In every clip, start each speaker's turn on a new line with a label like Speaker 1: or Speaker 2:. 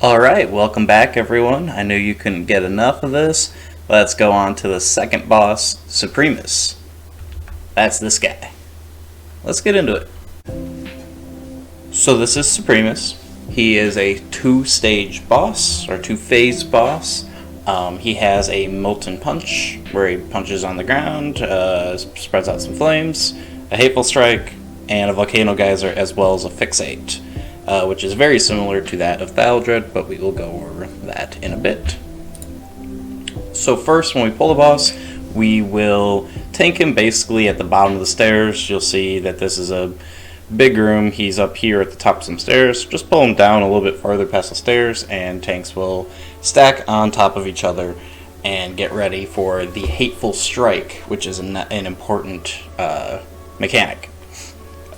Speaker 1: Alright, welcome back everyone. I knew you couldn't get enough of this. Let's go on to the second boss, Supremus. That's this guy. Let's get into it. So this is Supremus. He is a two-stage boss, or two-phase boss. He has a Molten Punch, where he punches on the ground, spreads out some flames, a Hateful Strike, and a Volcano Geyser, as well as a Fixate. Which is very similar to that of Thaldred, but we will go over that in a bit. So first, when we pull the boss, we will tank him basically at the bottom of the stairs. You'll see that this is a big room. He's up here at the top of some stairs. Just pull him down a little bit farther past the stairs, and tanks will stack on top of each other and get ready for the Hateful Strike, which is an important mechanic.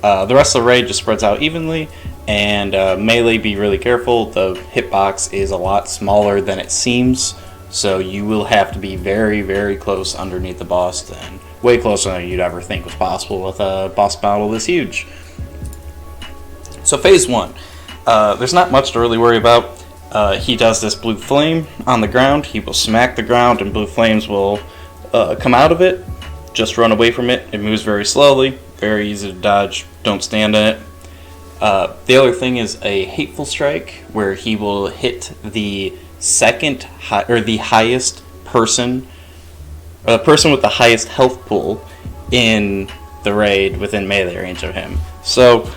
Speaker 1: The rest of the raid just spreads out evenly, and melee, be really careful. The hitbox is a lot smaller than it seems, so you will have to be very, very close underneath the boss, than way closer than you'd ever think was possible with a boss battle this huge. So phase 1, there's not much to really worry about. He does this blue flame on the ground. He will smack the ground and blue flames will come out of it. Just run away from it. It moves very slowly, very easy to dodge, don't stand in it. The other thing is a Hateful Strike, where he will hit the the highest person, or the person with the highest health pool in the raid within melee range of him. So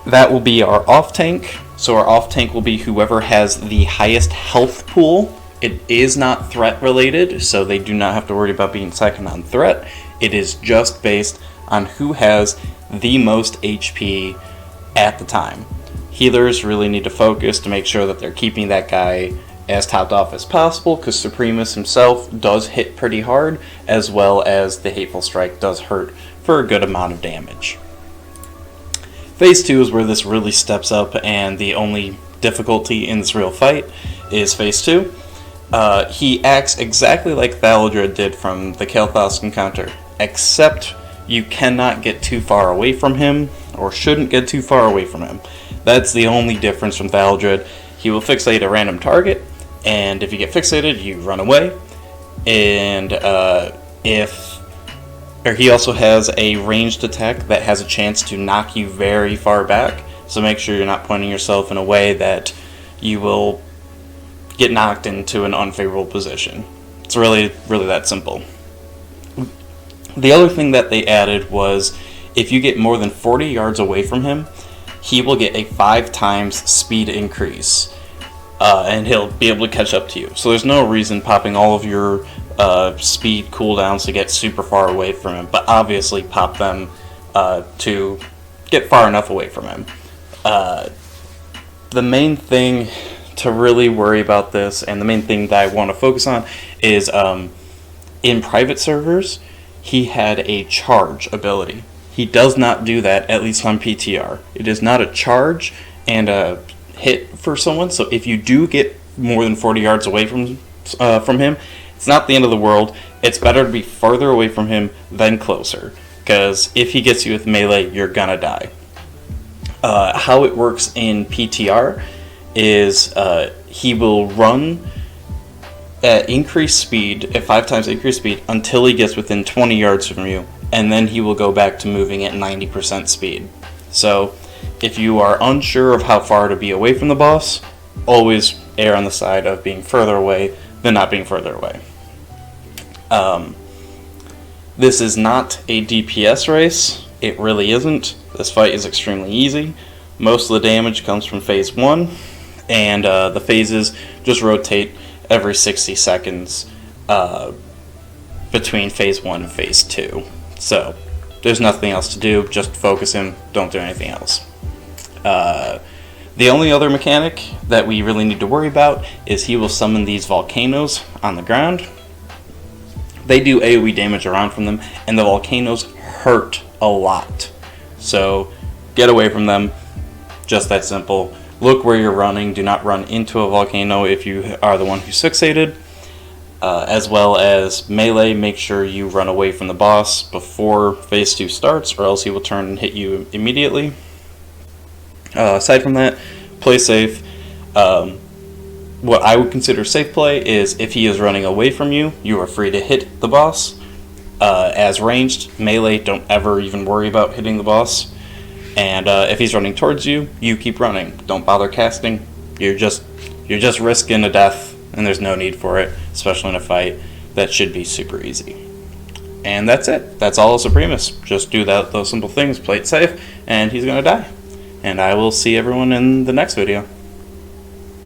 Speaker 1: that will be our off tank. So our off tank will be whoever has the highest health pool. It is not threat related, so they do not have to worry about being second on threat. It is just based on who has the most HP at the time. Healers really need to focus to make sure that they're keeping that guy as topped off as possible, because Supremus himself does hit pretty hard, as well as the Hateful Strike does hurt for a good amount of damage. Phase 2 is where this really steps up, and the only difficulty in this real fight is Phase 2. He acts exactly like Thaldred did from the Kael'thas encounter, except you cannot get too far away from him, or shouldn't get too far away from him. That's the only difference from Thaldred. He will fixate a random target, and if you get fixated, you run away. And he also has a ranged attack that has a chance to knock you very far back, so make sure you're not pointing yourself in a way that you will get knocked into an unfavorable position. It's really, really that simple. The other thing that they added was, if you get more than 40 yards away from him, he will get a 5 times speed increase, and he'll be able to catch up to you. So there's no reason popping all of your speed cooldowns to get super far away from him, but obviously pop them to get far enough away from him. The main thing to really worry about this, and the main thing that I want to focus on, is in private servers, he had a charge ability. He does not do that, at least on PTR. It is not a charge and a hit for someone, so if you do get more than 40 yards away from him, it's not the end of the world. It's better to be further away from him than closer, because if he gets you with melee, you're gonna die. How it works in PTR is he will run at increased speed, at 5 times increased speed, until he gets within 20 yards from you, and then he will go back to moving at 90% speed. So if you are unsure of how far to be away from the boss, always err on the side of being further away than not being further away. This is not a DPS race. It really isn't. This fight is extremely easy. Most of the damage comes from phase 1, and the phases just rotate every 60 seconds between phase 1 and phase 2. So there's nothing else to do, just focus him, don't do anything else. The only other mechanic that we really need to worry about is he will summon these volcanoes on the ground. They do AoE damage around from them, and the volcanoes hurt a lot. So get away from them, just that simple. Look where you're running, do not run into a volcano if you are the one who's fixated. As well as melee, make sure you run away from the boss before phase 2 starts, or else he will turn and hit you immediately. Aside from that, play safe. what I would consider safe play is if he is running away from you, you are free to hit the boss. As ranged, melee, don't ever even worry about hitting the boss. And if he's running towards you, you keep running. Don't bother casting. You're just risking a death, and there's no need for it, especially in a fight. That should be super easy. And that's it. That's all of Supremus. Just do those simple things, play it safe, and he's going to die. And I will see everyone in the next video.